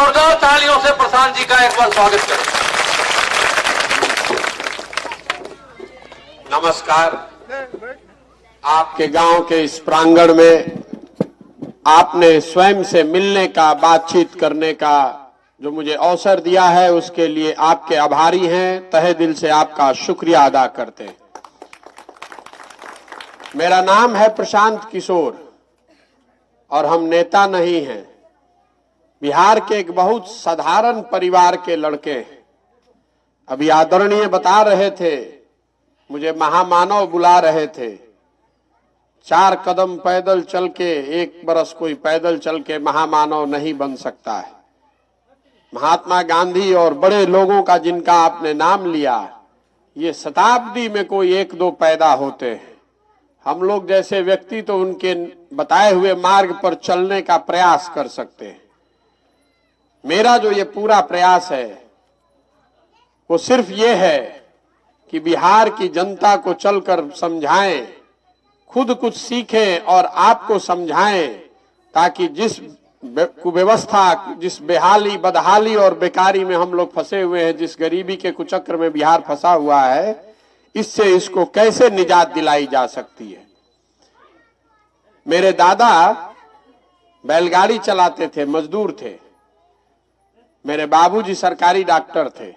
जोरदार तालियों से प्रशांत जी का एक बार स्वागत करें। नमस्कार। आपके गांव के इस प्रांगण में आपने स्वयं से मिलने का, बातचीत करने का जो मुझे अवसर दिया है, उसके लिए आपके आभारी हैं। तहे दिल से आपका शुक्रिया अदा करते हैं। मेरा नाम है प्रशांत किशोर और हम नेता नहीं हैं। बिहार के एक बहुत साधारण परिवार के लड़के हैं। अभी आदरणीय बता रहे थे, मुझे महामानव बुला रहे थे। 4 कदम पैदल चल के, 1 बरस कोई पैदल चल के महामानव नहीं बन सकता है। महात्मा गांधी और बड़े लोगों का जिनका आपने नाम लिया, ये शताब्दी में कोई 1-2 पैदा होते हैं। हम लोग जैसे व्यक्ति तो उनके बताए हुए मार्ग पर चलने का प्रयास कर सकते हैं। मेरा जो ये पूरा प्रयास है वो सिर्फ ये है कि बिहार की जनता को चलकर समझाएं, खुद कुछ सीखें और आपको समझाएं, ताकि जिस कुव्यवस्था, जिस बेहाली, बदहाली और बेकारी में हम लोग फंसे हुए हैं, जिस गरीबी के कुचक्र में बिहार फंसा हुआ है, इससे इसको कैसे निजात दिलाई जा सकती है। मेरे दादा बैलगाड़ी चलाते थे, मजदूर थे। मेरे बाबूजी सरकारी डॉक्टर थे।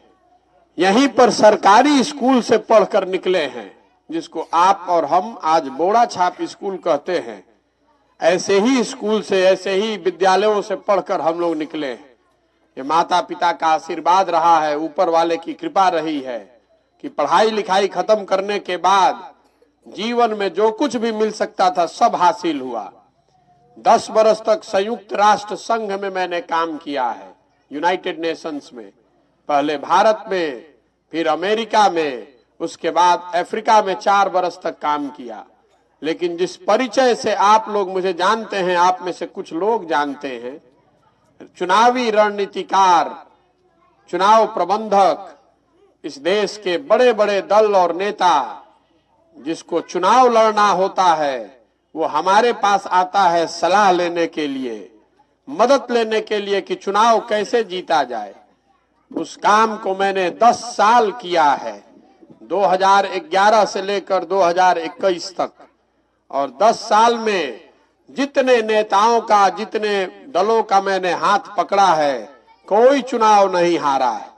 यहीं पर सरकारी स्कूल से पढ़कर निकले हैं, जिसको आप और हम आज बोड़ा छाप स्कूल कहते हैं। ऐसे ही स्कूल से, ऐसे ही विद्यालयों से पढ़कर हम लोग निकले हैं। ये माता पिता का आशीर्वाद रहा है, ऊपर वाले की कृपा रही है कि पढ़ाई लिखाई खत्म करने के बाद जीवन में जो कुछ भी मिल सकता था सब हासिल हुआ। 10 बरस तक संयुक्त राष्ट्र संघ में मैंने काम किया है, यूनाइटेड नेशंस में, पहले भारत में, फिर अमेरिका में, उसके बाद अफ्रीका में 4 बरस तक काम किया। लेकिन जिस परिचय से आप लोग मुझे जानते हैं, आप में से कुछ लोग जानते हैं, चुनावी रणनीतिकार, चुनाव प्रबंधक, इस देश के बड़े बड़े दल और नेता, जिसको चुनाव लड़ना होता है, वो हमारे पास आता है सलाह लेने के लिए, मदद लेने के लिए कि चुनाव कैसे जीता जाए। उस काम को मैंने 10 साल किया है, 2011 से लेकर 2021 तक। और 10 साल में जितने नेताओं का, जितने दलों का मैंने हाथ पकड़ा है, कोई चुनाव नहीं हारा है।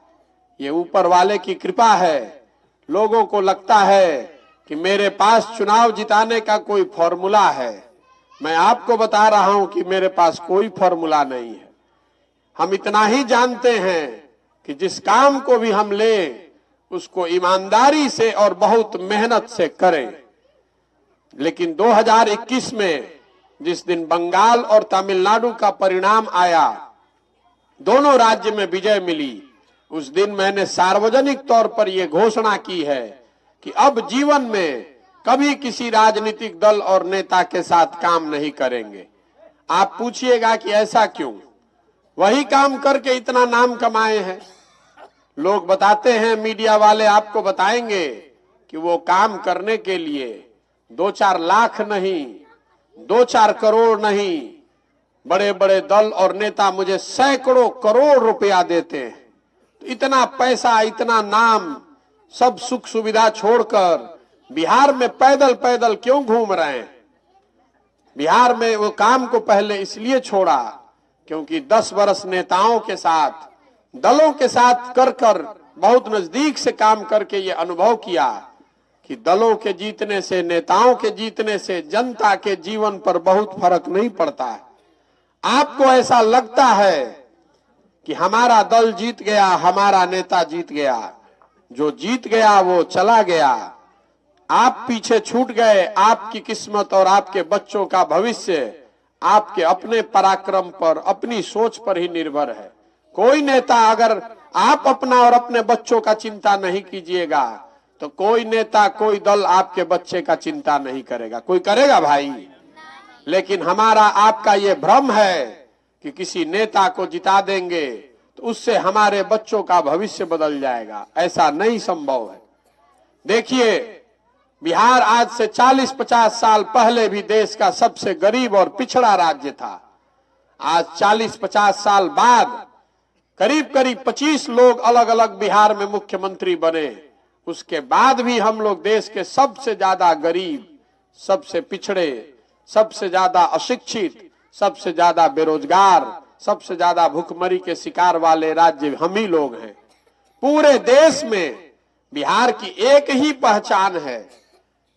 ये ऊपर वाले की कृपा है। लोगों को लगता है कि मेरे पास चुनाव जिताने का कोई फॉर्मूला है। मैं आपको बता रहा हूं कि मेरे पास कोई फॉर्मूला नहीं है। हम इतना ही जानते हैं कि जिस काम को भी हम लें, उसको ईमानदारी से और बहुत मेहनत से करें। लेकिन 2021 में जिस दिन बंगाल और तमिलनाडु का परिणाम आया, दोनों राज्य में विजय मिली, उस दिन मैंने सार्वजनिक तौर पर यह घोषणा की है कि अब जीवन में कभी किसी राजनीतिक दल और नेता के साथ काम नहीं करेंगे। आप पूछिएगा कि ऐसा क्यों? वही काम करके इतना नाम कमाए हैं। लोग बताते हैं, मीडिया वाले आपको बताएंगे कि वो काम करने के लिए 2-4 लाख नहीं, 2-4 करोड़ नहीं, बड़े बड़े दल और नेता मुझे सैकड़ों करोड़ रुपया देते हैं। तो इतना पैसा, इतना नाम, सब सुख सुविधा छोड़कर बिहार में पैदल पैदल क्यों घूम रहे हैं? बिहार में वो काम को पहले इसलिए छोड़ा क्योंकि 10 बरस नेताओं के साथ, दलों के साथ कर बहुत नजदीक से काम करके ये अनुभव किया कि दलों के जीतने से, नेताओं के जीतने से जनता के जीवन पर बहुत फर्क नहीं पड़ता है। आपको ऐसा लगता है कि हमारा दल जीत गया, हमारा नेता जीत गया। जो जीत गया वो चला गया, आप पीछे छूट गए। आपकी किस्मत और आपके बच्चों का भविष्य आपके अपने पराक्रम पर, अपनी सोच पर ही निर्भर है। कोई नेता, अगर आप अपना और अपने बच्चों का चिंता नहीं कीजिएगा तो कोई नेता, कोई दल आपके बच्चे का चिंता नहीं करेगा। कोई करेगा भाई? लेकिन हमारा आपका ये भ्रम है कि किसी नेता को जिता देंगे तो उससे हमारे बच्चों का भविष्य बदल जाएगा। ऐसा नहीं संभव है। देखिए, बिहार आज से 40-50 साल पहले भी देश का सबसे गरीब और पिछड़ा राज्य था। आज 40-50 साल बाद करीब करीब 25 लोग अलग अलग बिहार में मुख्यमंत्री बने, उसके बाद भी हम लोग देश के सबसे ज्यादा गरीब, सबसे पिछड़े, सबसे ज्यादा अशिक्षित, सबसे ज्यादा बेरोजगार, सबसे ज्यादा भूखमरी के शिकार वाले राज्य हम ही लोग हैं। पूरे देश में बिहार की एक ही पहचान है,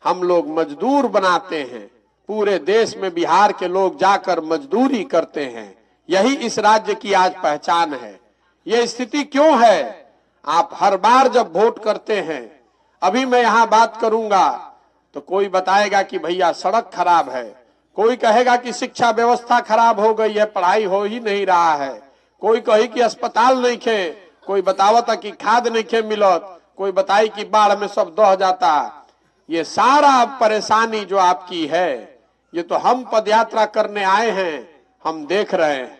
हम लोग मजदूर बनाते हैं। पूरे देश में बिहार के लोग जाकर मजदूरी करते हैं, यही इस राज्य की आज पहचान है। यह स्थिति क्यों है? आप हर बार जब वोट करते हैं, अभी मैं यहां बात करूंगा तो कोई बताएगा कि भैया सड़क खराब है, कोई कहेगा कि शिक्षा व्यवस्था खराब हो गई है, पढ़ाई हो ही नहीं रहा है, कोई कहे कि अस्पताल नहीं खे, कोई बतावता कि खाद नहीं खे मिलत, कोई बताई कि बाढ़ में सब दह जाता। ये सारा परेशानी जो आपकी है, ये तो हम पदयात्रा करने आए हैं, हम देख रहे हैं,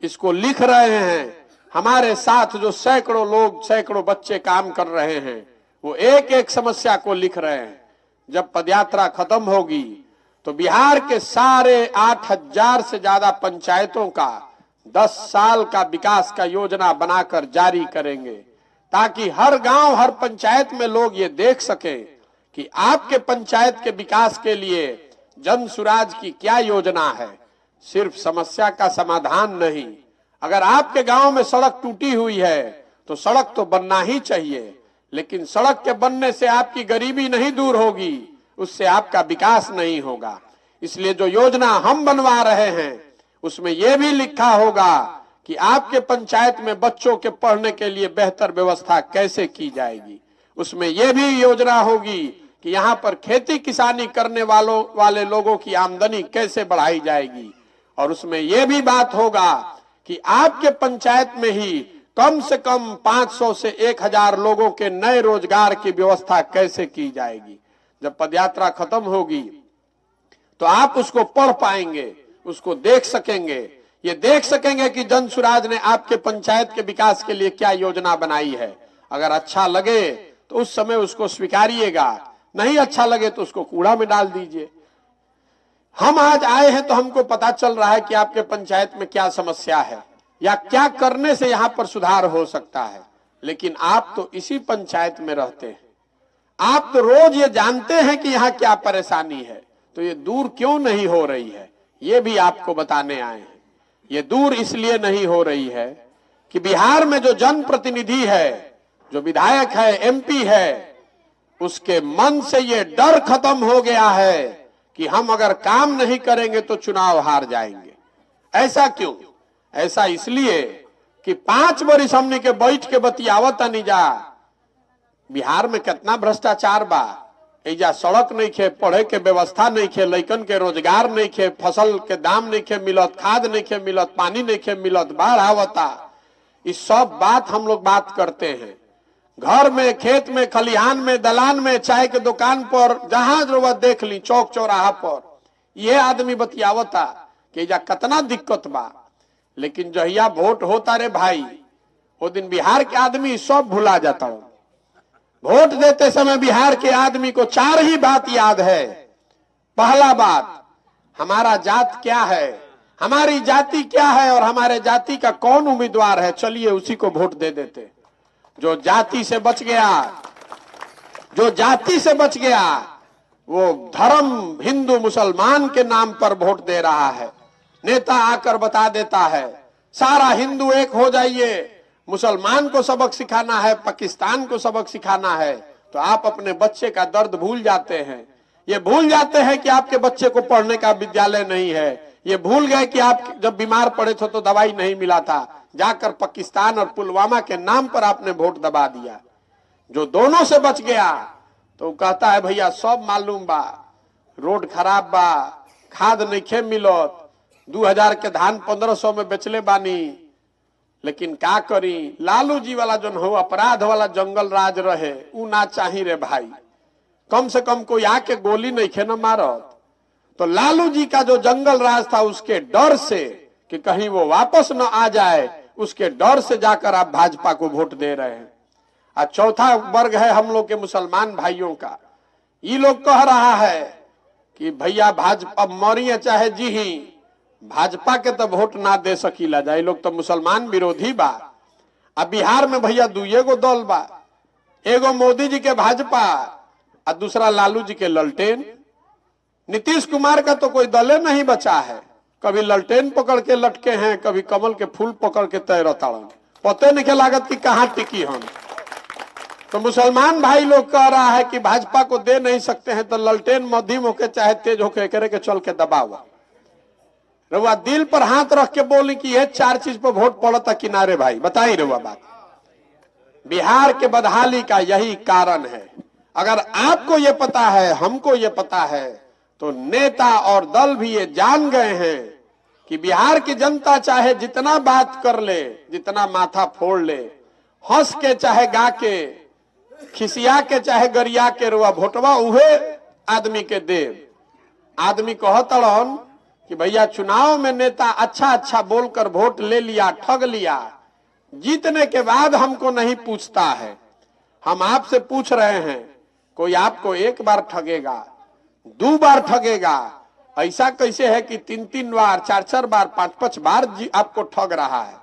इसको लिख रहे हैं। हमारे साथ जो सैकड़ों लोग, सैकड़ों बच्चे काम कर रहे हैं, वो एक एक समस्या को लिख रहे हैं। जब पदयात्रा खत्म होगी तो बिहार के सारे 8,000 से ज्यादा पंचायतों का 10 साल का विकास का योजना बनाकर जारी करेंगे, ताकि हर गांव, हर पंचायत में लोग ये देख सके कि आपके पंचायत के विकास के लिए जन सुराज की क्या योजना है। सिर्फ समस्या का समाधान नहीं, अगर आपके गांव में सड़क टूटी हुई है तो सड़क तो बनना ही चाहिए, लेकिन सड़क के बनने से आपकी गरीबी नहीं दूर होगी, उससे आपका विकास नहीं होगा। इसलिए जो योजना हम बनवा रहे हैं उसमें यह भी लिखा होगा कि आपके पंचायत में बच्चों के पढ़ने के लिए बेहतर व्यवस्था कैसे की जाएगी। उसमें यह भी योजना होगी कि यहाँ पर खेती किसानी करने वाले लोगों की आमदनी कैसे बढ़ाई जाएगी। और उसमें यह भी बात होगा कि आपके पंचायत में ही कम से कम 500 से 1000 लोगों के नए रोजगार की व्यवस्था कैसे की जाएगी। जब पदयात्रा खत्म होगी तो आप उसको पढ़ पाएंगे, उसको देख सकेंगे, ये देख सकेंगे कि जन सुराज ने आपके पंचायत के विकास के लिए क्या योजना बनाई है। अगर अच्छा लगे तो उस समय उसको स्वीकारिएगा, नहीं अच्छा लगे तो उसको कूड़ा में डाल दीजिए। हम आज आए हैं तो हमको पता चल रहा है कि आपके पंचायत में क्या समस्या है या क्या करने से यहां पर सुधार हो सकता है, लेकिन आप तो इसी पंचायत में रहते हैं, आप तो रोज ये जानते हैं कि यहाँ क्या परेशानी है, तो ये दूर क्यों नहीं हो रही है, ये भी आपको बताने आए हैं। ये दूर इसलिए नहीं हो रही है कि बिहार में जो जनप्रतिनिधि है, जो विधायक है, एमपी है, उसके मन से ये डर खत्म हो गया है कि हम अगर काम नहीं करेंगे तो चुनाव हार जाएंगे। ऐसा क्यों? ऐसा इसलिए कि 5 वर्ष हमने के बैठ के बतियावत नहीं जा बिहार में कितना भ्रष्टाचार बा। एजा सड़क नहीं खे, पढ़े के व्यवस्था नहीं खे, लइकन के रोजगार नहीं खे, फसल के दाम नहीं खे मिलत, खाद नहीं खे मिलत, पानी नहीं खे मिलत, बाढ़ आवता। इस सब बात हम लोग बात करते हैं। घर में, खेत में, खलिहान में, दलान में, चाय के दुकान पर, जहां जरूरत देख ली, चौक चौराहा पर, ये आदमी बतियावता कि एजा कितना दिक्कत बा। लेकिन जहिया वोट होता रे भाई, वो दिन बिहार के आदमी सब भुला जाता हूं। वोट देते समय बिहार के आदमी को 4 ही बात याद है। पहला बात, हमारा जात क्या है, हमारी जाति क्या है और हमारे जाति का कौन उम्मीदवार है, चलिए उसी को वोट दे देते। जो जाति से बच गया, जो जाति से बच गया, वो धर्म हिंदू मुसलमान के नाम पर वोट दे रहा है। नेता आकर बता देता है सारा हिंदू एक हो जाइए, मुसलमान को सबक सिखाना है, पाकिस्तान को सबक सिखाना है, तो आप अपने बच्चे का दर्द भूल जाते हैं। ये भूल जाते हैं कि आपके बच्चे को पढ़ने का विद्यालय नहीं है। ये भूल गए कि आप जब बीमार पड़े थे तो दवाई नहीं मिला था, जाकर पाकिस्तान और पुलवामा के नाम पर आपने वोट दबा दिया। जो दोनों से बच गया तो कहता है भैया सब मालूम बा, रोड खराब बा, खाद नहीं मिलत, 2000 के धान 1500 में बेचले बानी, लेकिन का करी, लालू जी वाला जो हो अपराध वाला जंगल राज रहे, ऊ ना चाही रे भाई। कम से कम कोई आके गोली नहीं खे न मारत। तो लालू जी का जो जंगल राज था, उसके डर से कि कहीं वो वापस न आ जाए, उसके डर से जाकर आप भाजपा को वोट दे रहे हैं। और चौथा वर्ग है हम लोग के मुसलमान भाइयों का। ये लोग कह रहा है कि भैया भाजपा मरिए चाहे जी ही, भाजपा के तो वोट ना दे सकीला जाए, लोग तो मुसलमान विरोधी बा। अब बिहार में भैया दुइये गो दल बा, एगो मोदी जी के भाजपा और दूसरा लालू जी के ललटेन। नीतीश कुमार का तो कोई दले नहीं बचा है, कभी ललटेन पकड़ के लटके हैं, कभी कमल के फूल पकड़ के तैरताड़न, पते नहीं के लागत कि कहां टिकी हम। तो मुसलमान भाई लोग कह रहा है कि भाजपा को दे नहीं सकते हैं तो ललटेन मध्यम होके चाहे तेज होके करे के चल के दबाव। रउआ दिल पर हाथ रख के बोली कि ये 4 चीज पर वोट पड़ता किनारे भाई, बताई रउआ बात। बिहार के बदहाली का यही कारण है। अगर आपको ये पता है, हमको ये पता है, तो नेता और दल भी ये जान गए हैं कि बिहार की जनता चाहे जितना बात कर ले, जितना माथा फोड़ ले, हंस के चाहे गा के, खिसिया के चाहे गरिया के, रुआ भोटवा उहे आदमी के देव। आदमी कहतड़न कि भैया चुनाव में नेता अच्छा अच्छा बोलकर वोट ले लिया, ठग लिया, जीतने के बाद हमको नहीं पूछता है। हम आपसे पूछ रहे हैं, कोई आपको एक बार ठगेगा, 2 बार ठगेगा? ऐसा कैसे है कि 3-3 बार, 4-4 बार, 5-5 बार आपको ठग रहा है?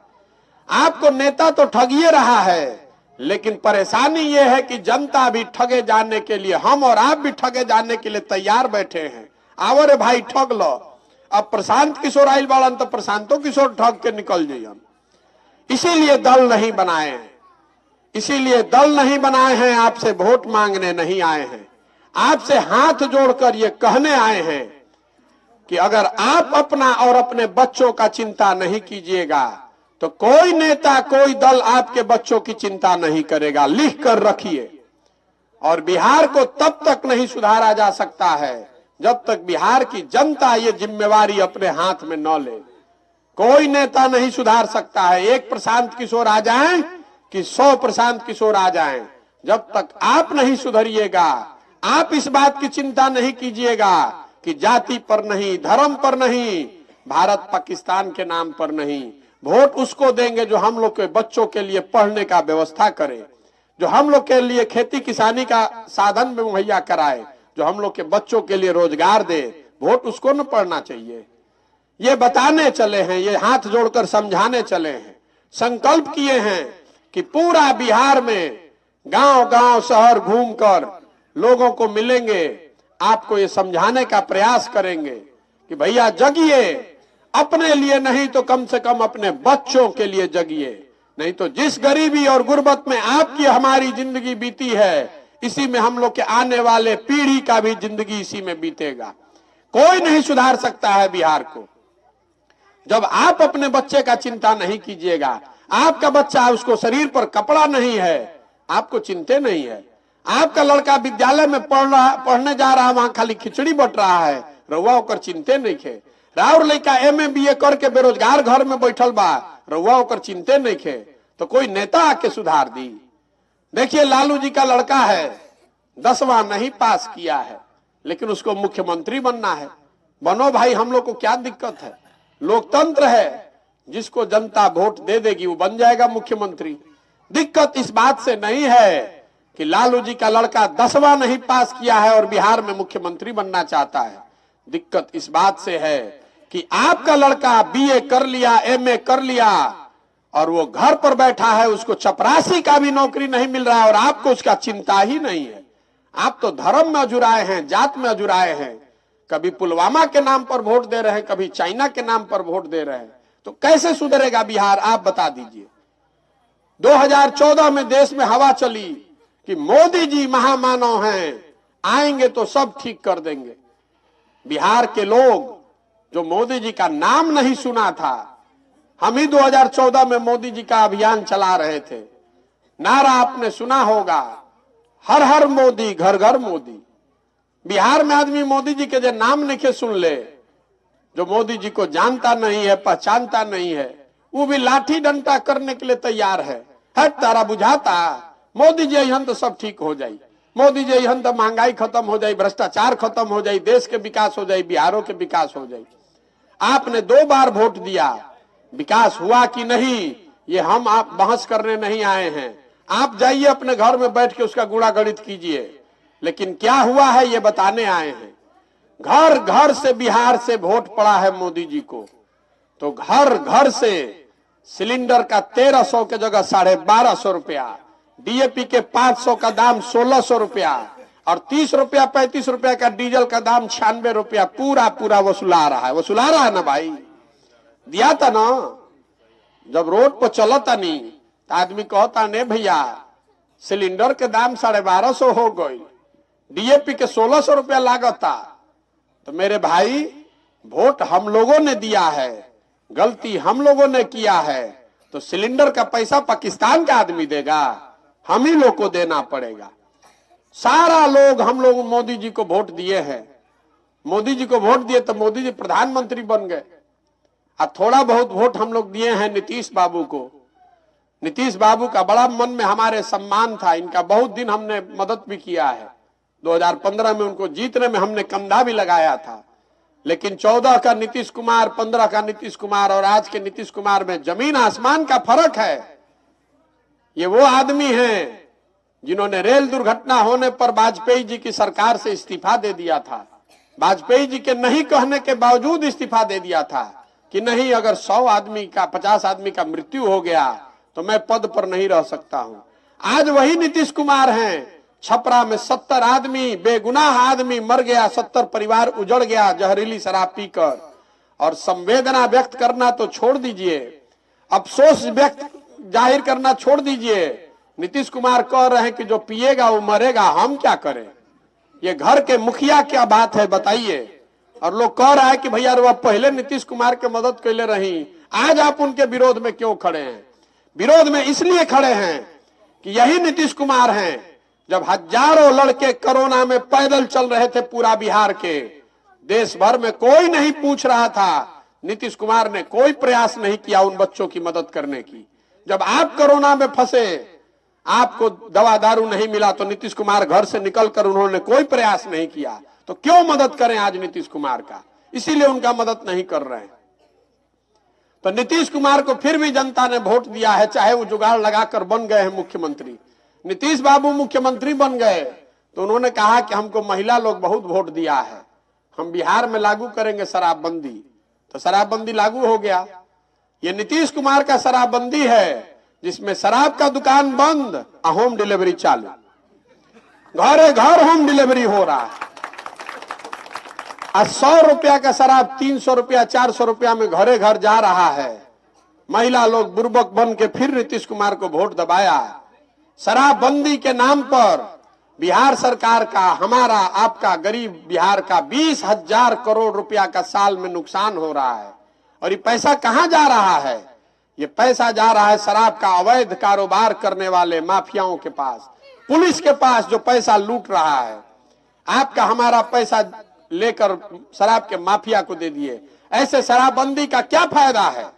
आपको नेता तो ठगिए रहा है, लेकिन परेशानी यह है कि जनता भी ठगे जाने के लिए, हम और आप भी ठगे जाने के लिए तैयार बैठे हैं। आओ रे भाई ठग लो। अब प्रशांत किशोर आइल बाड़न तो प्रशांतो किशोर ठग के निकल जाइए। इसीलिए दल नहीं बनाए हैं, इसीलिए दल नहीं बनाए हैं, आपसे वोट मांगने नहीं आए हैं। आपसे हाथ जोड़कर ये कहने आए हैं कि अगर आप अपना और अपने बच्चों का चिंता नहीं कीजिएगा तो कोई नेता, कोई दल आपके बच्चों की चिंता नहीं करेगा। लिख कर रखिए। और बिहार को तब तक नहीं सुधारा जा सकता है जब तक बिहार की जनता ये जिम्मेवारी अपने हाथ में न ले। कोई नेता नहीं सुधार सकता है। एक प्रशांत किशोर आ जाएं कि 100 प्रशांत किशोर आ जाएं, जब तक आप नहीं सुधरिएगा, आप इस बात की चिंता नहीं कीजिएगा कि जाति पर नहीं, धर्म पर नहीं, भारत पाकिस्तान के नाम पर नहीं, वोट उसको देंगे जो हम लोग के बच्चों के लिए पढ़ने का व्यवस्था करे, जो हम लोग के लिए खेती किसानी का साधन मुहैया कराए, जो हम लोग के बच्चों के लिए रोजगार दे। वोट उसको न पड़ना चाहिए। ये बताने चले हैं, ये हाथ जोड़कर समझाने चले हैं, संकल्प किए हैं कि पूरा बिहार में गांव गांव शहर घूमकर लोगों को मिलेंगे, आपको ये समझाने का प्रयास करेंगे कि भैया जगिए, अपने लिए नहीं तो कम से कम अपने बच्चों के लिए जगिए। नहीं तो जिस गरीबी और गुर्बत में आपकी हमारी जिंदगी बीती है, इसी में हम लोग के आने वाले पीढ़ी का भी जिंदगी इसी में बीतेगा। कोई नहीं सुधार सकता है बिहार को जब आप अपने बच्चे का चिंता नहीं कीजिएगा। आपका बच्चा, उसको शरीर पर कपड़ा नहीं है, आपको चिंता नहीं है। आपका लड़का विद्यालय में पढ़ने जा रहा है, वहां खाली खिचड़ी बट रहा है, रउआ ओकर चिंते नहीं खे। राउर लड़का MA BA करके बेरोजगार घर में बैठल बा, रउआ ओकर चिंते नहीं खे। तो कोई नेता आके सुधार दी। देखिए लालू जी का लड़का है, 10वां नहीं पास किया है, लेकिन उसको मुख्यमंत्री बनना है। बनो भाई, हम लोग को क्या दिक्कत है? लोकतंत्र है, जिसको जनता वोट दे देगी वो बन जाएगा मुख्यमंत्री। दिक्कत इस बात से नहीं है कि लालू जी का लड़का 10वां नहीं पास किया है और बिहार में मुख्यमंत्री बनना चाहता है। दिक्कत इस बात से है कि आपका लड़का BA कर लिया, MA कर लिया और वो घर पर बैठा है, उसको चपरासी का भी नौकरी नहीं मिल रहा है और आपको उसका चिंता ही नहीं है। आप तो धर्म में अजुराए हैं, जात में अजुराए हैं। कभी पुलवामा के नाम पर वोट दे रहे हैं, कभी चाइना के नाम पर वोट दे रहे हैं। तो कैसे सुधरेगा बिहार, आप बता दीजिए। 2014 में देश में हवा चली कि मोदी जी महामानव हैं, आएंगे तो सब ठीक कर देंगे। बिहार के लोग जो मोदी जी का नाम नहीं सुना था, हम ही 2014 में मोदी जी का अभियान चला रहे थे। नारा आपने सुना होगा, हर हर मोदी, घर घर मोदी। बिहार में आदमी मोदी जी के जो नाम नहीं सुन ले, जो मोदी जी को जानता नहीं है, पहचानता नहीं है, वो भी लाठी डंडा करने के लिए तैयार है। हट तारा बुझाता, मोदी जी यहाँ तो सब ठीक हो जाए, मोदी जी यहाँ तो महंगाई खत्म हो जाए, भ्रष्टाचार खत्म हो जाए, देश के विकास हो जाए, बिहारों के विकास हो जाए। आपने 2 बार वोट दिया, विकास हुआ कि नहीं ये हम आप बहस करने नहीं आए हैं। आप जाइए अपने घर में बैठ के उसका गुणा गणित कीजिए, लेकिन क्या हुआ है ये बताने आए हैं। घर घर से बिहार से वोट पड़ा है मोदी जी को, तो घर घर से सिलेंडर का 1300 के जगह 1250 रुपया, डीएपी के 500 का दाम 1600 रुपया और 30 रुपया 35 रुपया का डीजल का दाम 96 रुपया पूरा वसूला रहा है ना भाई। दिया था ना। जब रोड पर चलता नहीं तो आदमी कहता नहीं भैया सिलेंडर के दाम 1250 हो गई, डीएपी के 1600 रुपया लागत था, तो मेरे भाई वोट हम लोगों ने दिया है, गलती हम लोगों ने किया है, तो सिलेंडर का पैसा पाकिस्तान का आदमी देगा, हम ही लोग को देना पड़ेगा। सारा लोग हम लोग मोदी जी को वोट दिए हैं, मोदी जी को वोट दिए तो मोदी जी प्रधानमंत्री बन गए। और थोड़ा बहुत वोट हम लोग दिए हैं नीतीश बाबू को। नीतीश बाबू का बड़ा मन में हमारे सम्मान था, इनका बहुत दिन हमने मदद भी किया है। 2015 में उनको जीतने में हमने कंधा भी लगाया था, लेकिन 14 का नीतीश कुमार, 15 का नीतीश कुमार और आज के नीतीश कुमार में जमीन आसमान का फर्क है। ये वो आदमी हैं जिन्होंने रेल दुर्घटना होने पर वाजपेयी जी की सरकार से इस्तीफा दे दिया था। वाजपेयी जी के नहीं कहने के बावजूद इस्तीफा दे दिया था कि नहीं, अगर 100 आदमी का 50 आदमी का मृत्यु हो गया तो मैं पद पर नहीं रह सकता हूं। आज वही नीतीश कुमार हैं। छपरा में 70 आदमी, बेगुनाह आदमी मर गया, 70 परिवार उजड़ गया जहरीली शराब पीकर। और संवेदना व्यक्त करना तो छोड़ दीजिए, अफसोस व्यक्त जाहिर करना छोड़ दीजिए। नीतीश कुमार कह रहे हैं कि जो पिएगा वो मरेगा, हम क्या करें? ये घर के मुखिया क्या बात है बताइए। और लोग कह रहा है कि भैया वह पहले नीतीश कुमार के मदद कैले रही, आज आप उनके विरोध में क्यों खड़े हैं? विरोध में इसलिए खड़े हैं कि यही नीतीश कुमार हैं। जब हजारों लड़के कोरोना में पैदल चल रहे थे पूरा बिहार के, देश भर में कोई नहीं पूछ रहा था, नीतीश कुमार ने कोई प्रयास नहीं किया उन बच्चों की मदद करने की। जब आप कोरोना में फंसे, आपको दवा दारू नहीं मिला, तो नीतीश कुमार घर से निकलकर उन्होंने कोई प्रयास नहीं किया। तो क्यों मदद करें आज नीतीश कुमार का? इसीलिए उनका मदद नहीं कर रहे हैं। तो नीतीश कुमार को फिर भी जनता ने वोट दिया है, चाहे वो जुगाड़ लगाकर बन गए हैं मुख्यमंत्री। नीतीश बाबू मुख्यमंत्री बन गए तो उन्होंने कहा कि हमको महिला लोग बहुत वोट दिया है, हम बिहार में लागू करेंगे शराबबंदी। तो शराबबंदी लागू हो गया। ये नीतीश कुमार का शराबबंदी है जिसमें शराब का दुकान बंद, होम डिलीवरी चालू, घरे घर होम डिलीवरी हो रहा है। 100 रुपया का शराब 300 रुपया 400 रुपया में घरे घर जा रहा है। महिला लोग बुर्बक बन के फिर नीतीश कुमार को वोट दबाया। शराबबंदी के नाम पर बिहार सरकार का, हमारा आपका गरीब बिहार का 20,000 करोड़ रुपया का साल में नुकसान हो रहा है। और ये पैसा कहां जा रहा है? ये पैसा जा रहा है शराब का अवैध कारोबार करने वाले माफियाओं के पास, पुलिस के पास, जो पैसा लूट रहा है। आपका हमारा पैसा लेकर शराब के माफिया को दे दिए। ऐसे शराबबंदी का क्या फायदा है?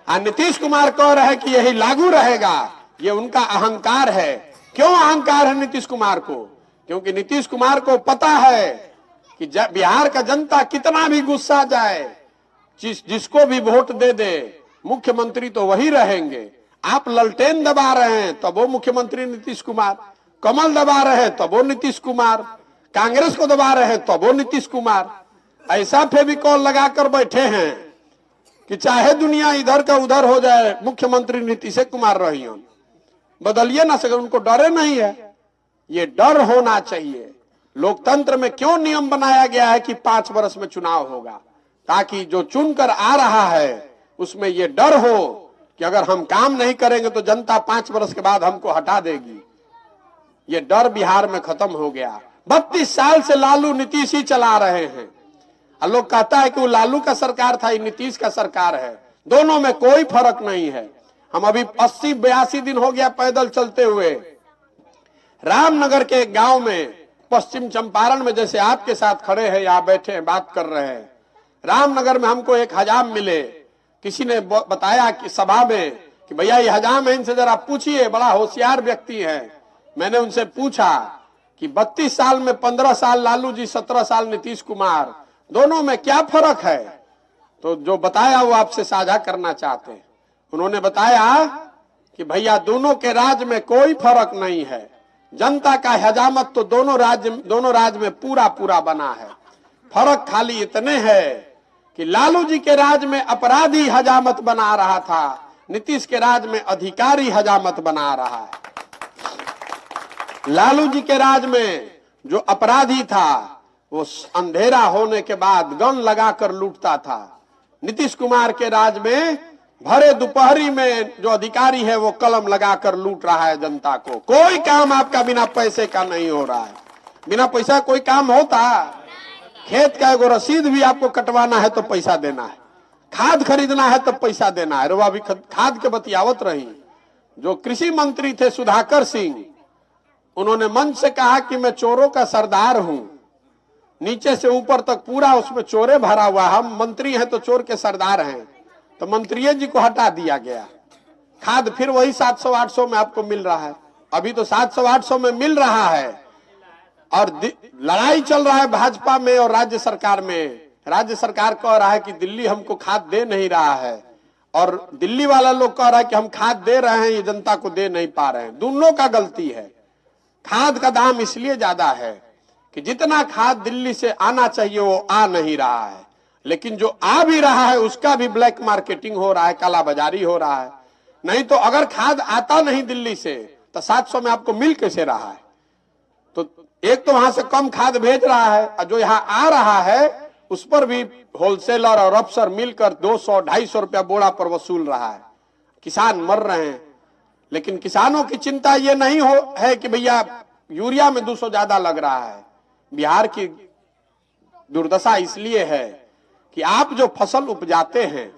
नीतीश कुमार कह रहे हैं कि यही लागू रहेगा। ये उनका अहंकार है। क्यों अहंकार है नीतीश कुमार को? क्योंकि नीतीश कुमार को पता है कि बिहार का जनता कितना भी गुस्सा जाए, जिसको भी वोट दे दे, मुख्यमंत्री तो वही रहेंगे। आप ललटेन दबा रहे हैं तब वो मुख्यमंत्री नीतीश कुमार, कमल दबा रहे हैं तब वो नीतीश कुमार, कांग्रेस को दबा रहे हैं तब वो नीतीश कुमार। ऐसा फेविकॉल लगाकर बैठे हैं कि चाहे दुनिया इधर का उधर हो जाए, मुख्यमंत्री नीतीश कुमार रही, बदलिए ना सके। उनको डरे नहीं है। ये डर होना चाहिए। लोकतंत्र में क्यों नियम बनाया गया है कि 5 वर्ष में चुनाव होगा? ताकि जो चुनकर आ रहा है उसमें ये डर हो कि अगर हम काम नहीं करेंगे तो जनता 5 वर्ष के बाद हमको हटा देगी। ये डर बिहार में खत्म हो गया। 32 साल से लालू नीतीश ही चला रहे हैं। और लोग कहता है कि वो लालू का सरकार था, ये नीतीश का सरकार है। दोनों में कोई फर्क नहीं है। हम अभी 80-82 दिन हो गया पैदल चलते हुए रामनगर के एक गांव में, पश्चिम चंपारण में, जैसे आपके साथ खड़े हैं, यहाँ बैठे हैं, बात कर रहे हैं। रामनगर में हमको एक हजाम मिले। किसी ने बताया कि सभा में कि भैया ये हजाम है, इनसे जरा पूछिए, बड़ा होशियार व्यक्ति है। मैंने उनसे पूछा कि 32 साल में 15 साल लालू जी, 17 साल नीतीश कुमार, दोनों में क्या फर्क है? तो जो बताया वो आपसे साझा करना चाहते हैं। उन्होंने बताया कि भैया दोनों के राज्य में कोई फर्क नहीं है। जनता का हजामत तो दोनों राज्य में पूरा पूरा बना है। फर्क खाली इतने है कि लालू जी के राज में अपराधी हजामत बना रहा था, नीतीश के राज में अधिकारी हजामत बना रहा है। लालू जी के राज में जो अपराधी था वो अंधेरा होने के बाद गन लगाकर लूटता था। नीतीश कुमार के राज में भरे दोपहरी में जो अधिकारी है वो कलम लगाकर लूट रहा है जनता को। कोई काम आपका बिना पैसे का नहीं हो रहा है। बिना पैसा कोई काम होता? खेत का एगो रसीद भी आपको कटवाना है तो पैसा देना है, खाद खरीदना है तो पैसा देना है। रुआ भी खाद के बतियावत रही। जो कृषि मंत्री थे सुधाकर सिंह, उन्होंने मंच से कहा कि मैं चोरों का सरदार हूं, नीचे से ऊपर तक पूरा उसमें चोरे भरा हुआ, हम मंत्री हैं तो चोर के सरदार हैं। तो मंत्री जी को हटा दिया गया। खाद फिर वही 700-800 में आपको मिल रहा है। अभी तो 700-800 में मिल रहा है और लड़ाई चल रहा है भाजपा में और राज्य सरकार में। राज्य सरकार कह रहा है कि दिल्ली हमको खाद दे नहीं रहा है और दिल्ली वाला लोग कह रहा है कि हम खाद दे रहे हैं, ये जनता को दे नहीं पा रहे हैं। दोनों का गलती है। खाद का दाम इसलिए ज्यादा है कि जितना खाद दिल्ली से आना चाहिए वो आ नहीं रहा है, लेकिन जो आ भी रहा है उसका भी ब्लैक मार्केटिंग हो रहा है, कालाबाजारी हो रहा है। नहीं तो अगर खाद आता नहीं दिल्ली से तो 700 में आपको मिल कैसे रहा है? तो एक तो वहां से कम खाद भेज रहा है और जो यहाँ आ रहा है उस पर भी होलसेलर और अफसर मिलकर 200-250 रुपया बोरा पर वसूल रहा है। किसान मर रहे हैं, लेकिन किसानों की चिंता ये नहीं है कि भैया यूरिया में 200 ज्यादा लग रहा है। बिहार की दुर्दशा इसलिए है कि आप जो फसल उपजाते हैं,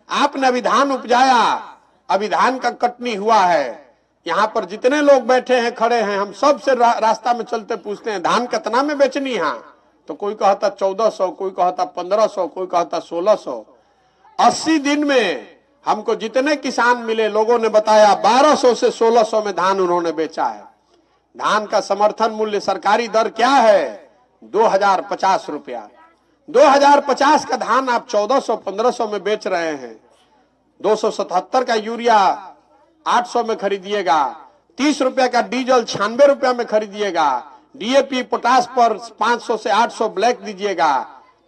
आपने अभी धान उपजाया, अभी धान का कटनी हुआ है। यहाँ पर जितने लोग बैठे हैं, खड़े हैं, हम सब से रास्ता में चलते पूछते हैं धान कितना में बेचनी है? तो कोई कहता 1400, कोई कहता 1500, कोई कहता 1600। 80 दिन में हमको जितने किसान मिले, लोगों ने बताया 1200 से 1600 में धान उन्होंने बेचा है। धान का समर्थन मूल्य सरकारी दर क्या है? 2050 रुपया। 2050 का धान आप 1400-1500 में बेच रहे हैं। 277 का यूरिया 800 में खरीदिएगा, 30 रुपया का डीजल 96 रुपया में खरीदिएगा, डीएपी पोटास पर 500 से 800 ब्लैक दीजिएगा,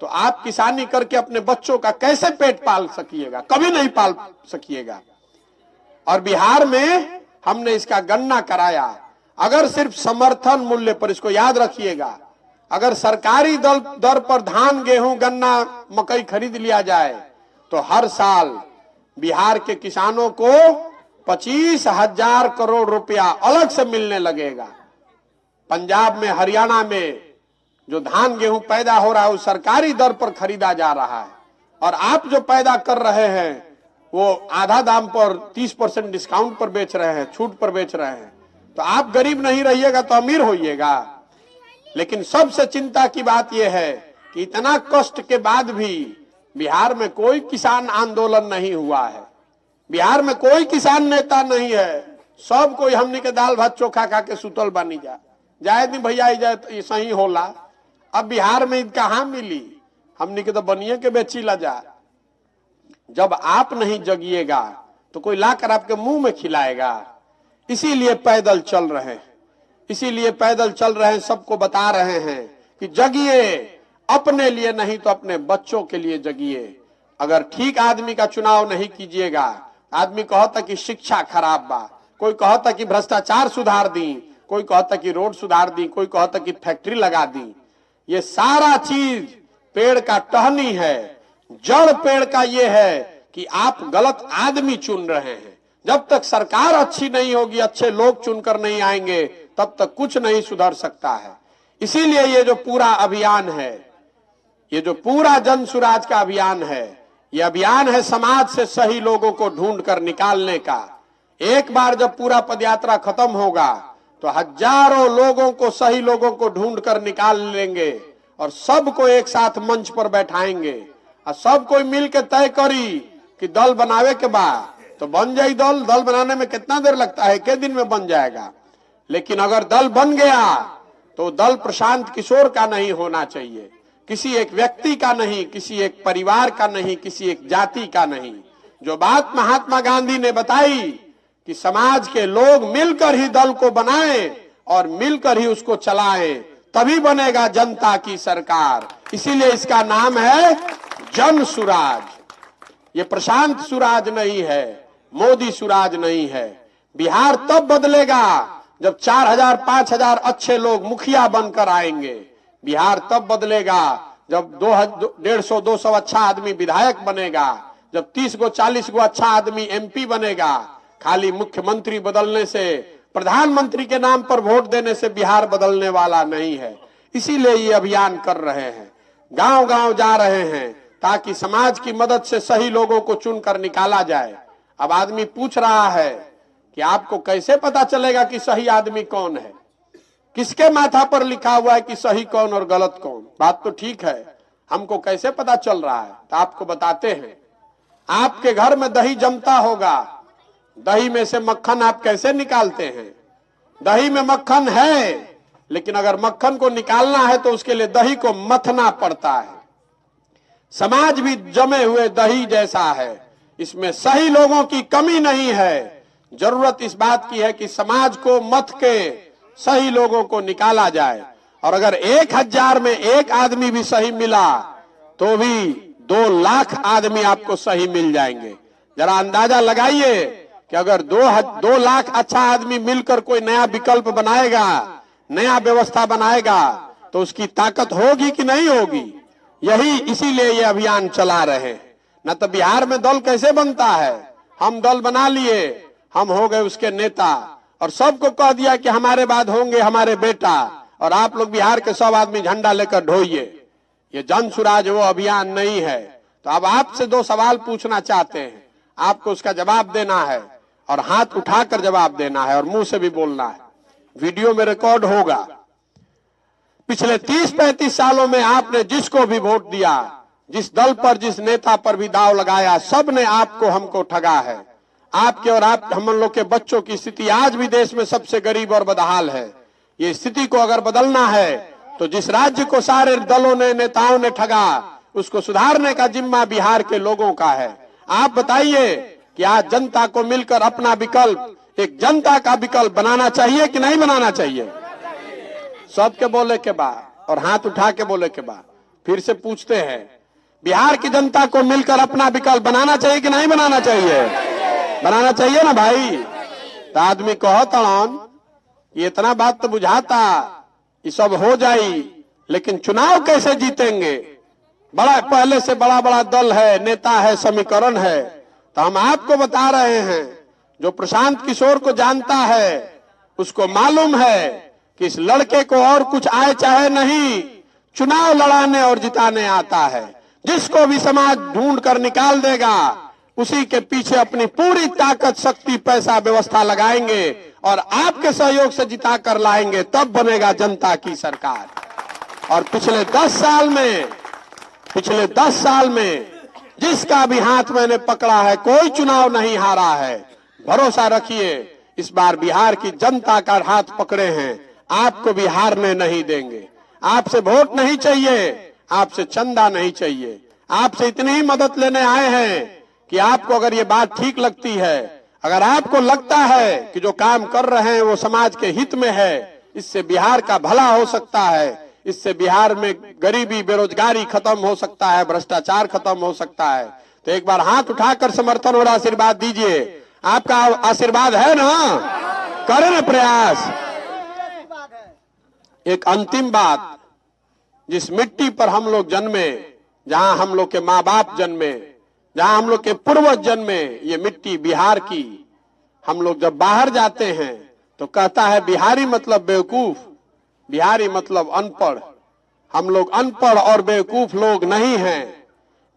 तो आप किसानी करके अपने बच्चों का कैसे पेट पाल सकिएगा? कभी नहीं पाल सकिएगा। और बिहार में हमने इसका गणना कराया। अगर सिर्फ समर्थन मूल्य पर, इसको याद रखिएगा, अगर सरकारी दर पर धान, गेहूं, गन्ना, मकई खरीद लिया जाए तो हर साल बिहार के किसानों को 25,000 करोड़ रुपया अलग से मिलने लगेगा। पंजाब में, हरियाणा में जो धान गेहूं पैदा हो रहा है वो सरकारी दर पर खरीदा जा रहा है और आप जो पैदा कर रहे हैं वो आधा दाम पर 30% डिस्काउंट पर बेच रहे हैं, छूट पर बेच रहे हैं। तो आप गरीब नहीं रहिएगा तो अमीर होइएगा। लेकिन सबसे चिंता की बात यह है कि इतना कष्ट के बाद भी बिहार में कोई किसान आंदोलन नहीं हुआ है। बिहार में कोई किसान नेता नहीं है। सब कोई हमने के दाल भात चोखा खा के सुतल बनी जाए नहीं भैया, जाए तो ये सही होला। अब बिहार में कहाँ मिली? हमने के तो बनिए के बेची ला जा। जब आप नहीं जगिएगा तो कोई लाकर आपके मुंह में खिलाएगा। इसीलिए पैदल चल रहे हैं, इसीलिए पैदल चल रहे हैं, सबको बता रहे हैं कि जगिए, अपने लिए नहीं तो अपने बच्चों के लिए जगिए। अगर ठीक आदमी का चुनाव नहीं कीजिएगा, आदमी कहता कि शिक्षा खराब बा, कोई कहता कि भ्रष्टाचार सुधार दी, कोई कहता कि रोड सुधार दी, कोई कहता कि फैक्ट्री लगा दी। ये सारा चीज पेड़ का टहनी है। जड़ पेड़ का ये है कि आप गलत आदमी चुन रहे हैं। जब तक सरकार अच्छी नहीं होगी, अच्छे लोग चुनकर नहीं आएंगे, तब तक कुछ नहीं सुधर सकता है। इसीलिए ये जो पूरा अभियान है, ये जो पूरा जन सुराज का अभियान है, ये अभियान है समाज से सही लोगों को ढूंढ कर निकालने का। एक बार जब पूरा पदयात्रा खत्म होगा तो हजारों लोगों को, सही लोगों को ढूंढ कर निकाल लेंगे और सबको एक साथ मंच पर बैठाएंगे और सब कोई मिल के तय करी कि दल बनावे के बाद तो बन जाए दल। दल बनाने में कितना देर लगता है? एक दिन में बन जाएगा। लेकिन अगर दल बन गया तो दल प्रशांत किशोर का नहीं होना चाहिए, किसी एक व्यक्ति का नहीं, किसी एक परिवार का नहीं, किसी एक जाति का नहीं। जो बात महात्मा गांधी ने बताई कि समाज के लोग मिलकर ही दल को बनाएं और मिलकर ही उसको चलाएं, तभी बनेगा जनता की सरकार। इसीलिए इसका नाम है जन सुराज, ये प्रशांत सुराज नहीं है, मोदी सुराज नहीं है। बिहार तब बदलेगा जब 4000 5000 अच्छे लोग मुखिया बनकर आएंगे। बिहार तब बदलेगा जब 150-200 अच्छा आदमी विधायक बनेगा, जब 30 गो 40 गो अच्छा आदमी एमपी बनेगा। खाली मुख्यमंत्री बदलने से, प्रधानमंत्री के नाम पर वोट देने से बिहार बदलने वाला नहीं है। इसीलिए ये अभियान कर रहे हैं, गांव गांव जा रहे हैं, ताकि समाज की मदद से सही लोगों को चुनकर निकाला जाए। अब आदमी पूछ रहा है कि आपको कैसे पता चलेगा कि सही आदमी कौन है, किसके माथा पर लिखा हुआ है कि सही कौन और गलत कौन। बात तो ठीक है, हमको कैसे पता चल रहा है, तो आपको बताते हैं। आपके घर में दही जमता होगा, दही में से मक्खन आप कैसे निकालते हैं? दही में मक्खन है, लेकिन अगर मक्खन को निकालना है तो उसके लिए दही को मथना पड़ता है। समाज भी जमे हुए दही जैसा है, इसमें सही लोगों की कमी नहीं है। जरूरत इस बात की है कि समाज को मथ के सही लोगों को निकाला जाए। और अगर 1000 में एक आदमी भी सही मिला तो भी 2 लाख आदमी आपको सही मिल जाएंगे। जरा अंदाजा लगाइए कि अगर 2 लाख अच्छा आदमी मिलकर कोई नया विकल्प बनाएगा, नया व्यवस्था बनाएगा, तो उसकी ताकत होगी कि नहीं होगी? यही इसीलिए ये अभियान चला रहे। न तो बिहार में दल कैसे बनता है, हम दल बना लिए, हम हो गए उसके नेता और सबको कह दिया कि हमारे बाद होंगे हमारे बेटा, और आप लोग बिहार के सब आदमी झंडा लेकर ढोइए। ये जन सुराज वो अभियान नहीं है। तो अब आपसे 2 सवाल पूछना चाहते हैं, आपको उसका जवाब देना है और हाथ उठाकर जवाब देना है और मुंह से भी बोलना है। वीडियो में रिकॉर्ड होगा। पिछले 30-35 सालों में आपने जिसको भी वोट दिया, जिस दल पर, जिस नेता पर भी दांव लगाया, सब ने आपको हमको ठगा है। आपके और हम लोग के बच्चों की स्थिति आज भी देश में सबसे गरीब और बदहाल है। ये स्थिति को अगर बदलना है तो जिस राज्य को सारे दलों ने, नेताओं ने ठगा, उसको सुधारने का जिम्मा बिहार के लोगों का है। आप बताइए कि आज जनता को मिलकर अपना विकल्प, एक जनता का विकल्प बनाना चाहिए कि नहीं बनाना चाहिए? सबके बोले के बाद और हाथ उठा के बोले के बाद फिर से पूछते हैं, बिहार की जनता को मिलकर अपना विकल्प बनाना चाहिए कि नहीं बनाना चाहिए? बनाना चाहिए ना भाई। तो आदमी कहो तड़न, ये इतना बात तो बुझाता, ये सब हो जाई, लेकिन चुनाव कैसे जीतेंगे? बड़ा पहले से बड़ा बड़ा दल है, नेता है, समीकरण है। तो हम आपको बता रहे हैं, जो प्रशांत किशोर को जानता है उसको मालूम है कि इस लड़के को और कुछ आए चाहे नहीं, चुनाव लड़ाने और जिताने आता है। जिसको भी समाज ढूंढ कर निकाल देगा, उसी के पीछे अपनी पूरी ताकत, शक्ति, पैसा, व्यवस्था लगाएंगे और आपके सहयोग से जिता कर लाएंगे, तब बनेगा जनता की सरकार। और पिछले 10 साल में जिसका भी हाथ मैंने पकड़ा है, कोई चुनाव नहीं हारा है। भरोसा रखिए, इस बार बिहार की जनता का हाथ पकड़े हैं, आपको भी हारने नहीं देंगे। आपसे वोट नहीं चाहिए, आपसे चंदा नहीं चाहिए, आपसे इतनी ही मदद लेने आए हैं कि आपको अगर ये बात ठीक लगती है, अगर आपको लगता है कि जो काम कर रहे हैं वो समाज के हित में है, इससे बिहार का भला हो सकता है, इससे बिहार में गरीबी, बेरोजगारी खत्म हो सकता है, भ्रष्टाचार खत्म हो सकता है, तो एक बार हाथ उठाकर समर्थन और आशीर्वाद दीजिए। आपका आशीर्वाद है ना? करें ना प्रयास। एक अंतिम बात, जिस मिट्टी पर हम लोग जन्मे, जहां हम लोग के माँ बाप जन्मे, जहां हम लोग के पूर्वज जन्मे, ये मिट्टी बिहार की। हम लोग जब बाहर जाते हैं तो कहता है बिहारी मतलब बेवकूफ, बिहारी मतलब अनपढ़। हम लोग अनपढ़ और बेवकूफ लोग नहीं हैं।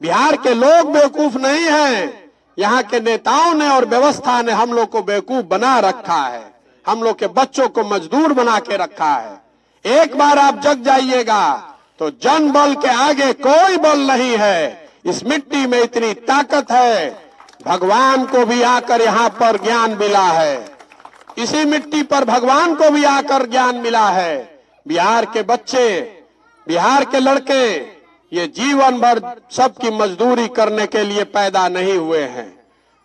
बिहार के लोग बेवकूफ नहीं हैं, यहाँ के नेताओं ने और व्यवस्था ने हम लोग को बेवकूफ बना रखा है, हम लोग के बच्चों को मजदूर बना के रखा है। एक बार आप जग जाइएगा तो जन बल के आगे कोई बल नहीं है। इस मिट्टी में इतनी ताकत है, भगवान को भी आकर यहाँ पर ज्ञान मिला है, इसी मिट्टी पर भगवान को भी आकर ज्ञान मिला है। बिहार के बच्चे, बिहार के लड़के ये जीवन भर सबकी मजदूरी करने के लिए पैदा नहीं हुए हैं।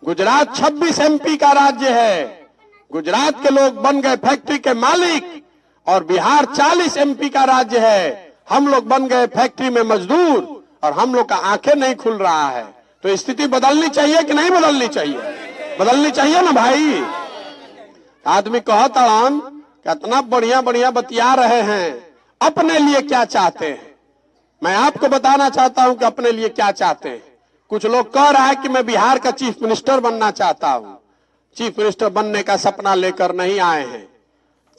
गुजरात 26 एमपी का राज्य है, गुजरात के लोग बन गए फैक्ट्री के मालिक, और बिहार 40 एमपी का राज्य है, हम लोग बन गए फैक्ट्री में मजदूर। और हम लोग का आंखें नहीं खुल रहा है, तो स्थिति बदलनी चाहिए कि नहीं बदलनी चाहिए? बदलनी चाहिए ना भाई। आदमी कहता हम कितना बढ़िया बढ़िया बतिया रहे हैं, अपने लिए क्या चाहते हैं? मैं आपको बताना चाहता हूं कि अपने लिए क्या चाहते हैं। कुछ लोग कह रहा है कि मैं बिहार का चीफ मिनिस्टर बनना चाहता हूं। चीफ मिनिस्टर बनने का सपना लेकर नहीं आए हैं।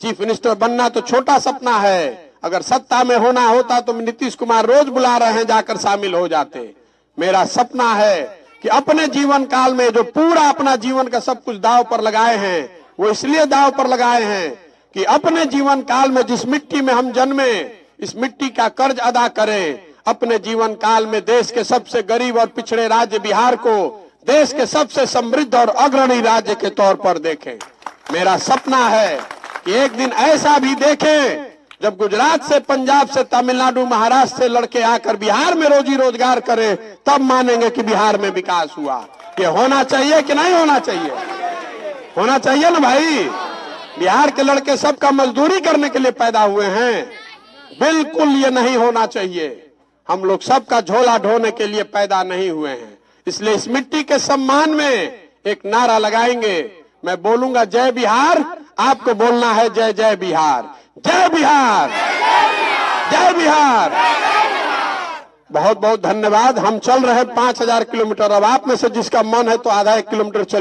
चीफ मिनिस्टर बनना तो छोटा सपना है। अगर सत्ता में होना होता तो नीतीश कुमार रोज बुला रहे हैं, जाकर शामिल हो जाते। मेरा सपना है कि अपने जीवन काल में जो पूरा अपना जीवन का सब कुछ दांव पर लगाए हैं, वो इसलिए दांव पर लगाए हैं कि अपने जीवन काल में जिस मिट्टी में हम जन्मे, इस मिट्टी का कर्ज अदा करें। अपने जीवन काल में देश के सबसे गरीब और पिछड़े राज्य बिहार को देश के सबसे समृद्ध और अग्रणी राज्य के तौर पर देखें। मेरा सपना है कि एक दिन ऐसा भी देखें जब गुजरात से, पंजाब से, तमिलनाडु, महाराष्ट्र से लड़के आकर बिहार में रोजी रोजगार करें, तब मानेंगे कि बिहार में विकास हुआ। ये होना चाहिए कि नहीं होना चाहिए? होना चाहिए ना भाई। बिहार के लड़के सबका मजदूरी करने के लिए पैदा हुए हैं, बिल्कुल ये नहीं होना चाहिए। हम लोग सबका झोला ढोने के लिए पैदा नहीं हुए हैं। इसलिए इस मिट्टी के सम्मान में एक नारा लगाएंगे। मैं बोलूंगा जय बिहार, आपको बोलना है जय जय बिहार। जय बिहार, जय बिहार। बहुत बहुत धन्यवाद। हम चल रहे 5000 किलोमीटर। अब आप में से जिसका मन है तो आधा 1 किलोमीटर चलिए।